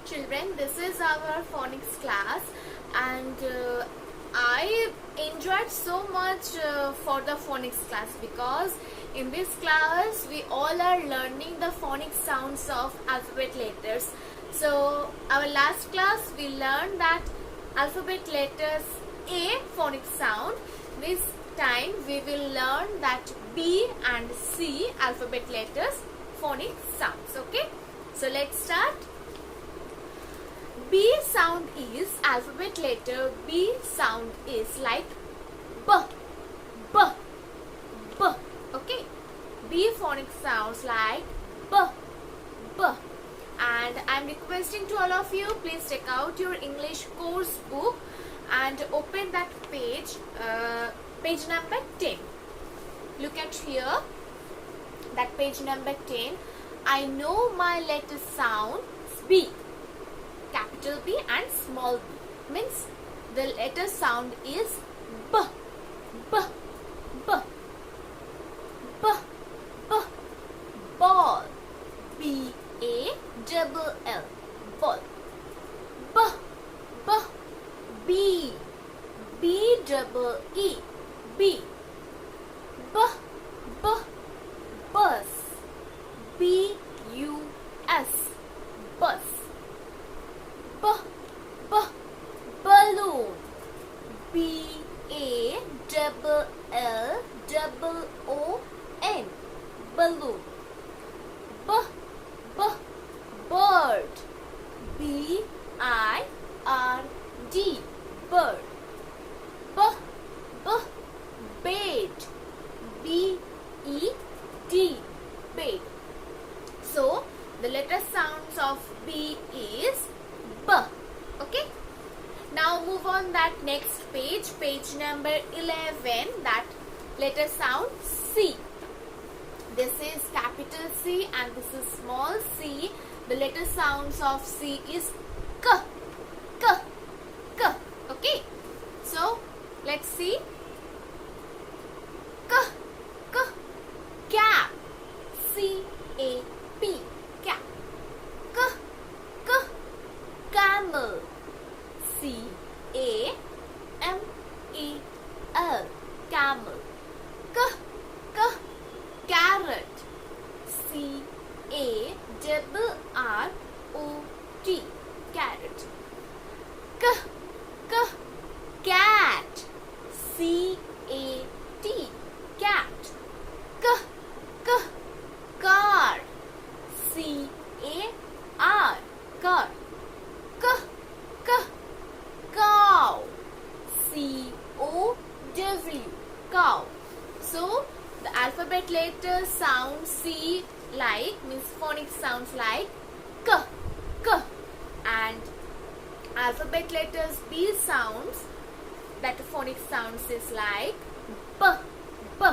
children, this is our phonics class, and I enjoyed so much for the phonics class, because in this class we all are learning the phonics sounds of alphabet letters. So our last class we learned that alphabet letters A phonics sound. This time we will learn that B and C alphabet letters phonic sounds. Okay, so let's start. B sound is alphabet letter B sound is like B, B, B. Okay, B phonic sounds like B, B. And I'm requesting to all of you, please take out your English course book and open that page, page number 10. Look at here, that page number 10. I know my letter sounds B, capital B and small b, means the letter sound is B, B, B, B, B. Ball, B-A-double-L, ball. B, B. B, B-double-E, B. B, B. Bus, B-U-S, bus. B, B. Balloon, B-A-double-L-double-O-N, balloon. B, B. Bird, B-I-R-D, bird. B, B. Bed, B-E-D, bed. So the letter sounds of B is B. Okay. Now move on that next page, page number 11. That letter sound C. This is capital C and this is small c. The letter sounds of C is K, K, K. Okay. So let's see. K, K. Cap, C-A-P, cap. K, K. Camel, C-A-M-E-L, camel. K, K. Carrot, C-A-R-R-O-T, carrot. K, K. Cat, C-A-T, cat. K, K. Car, C-A-R, car. K, K. Cow, C-O-W, cow. So the alphabet letter sound C like, means phonic sounds like K, K, and alphabet letters B sounds, that phonic sounds is like B, B.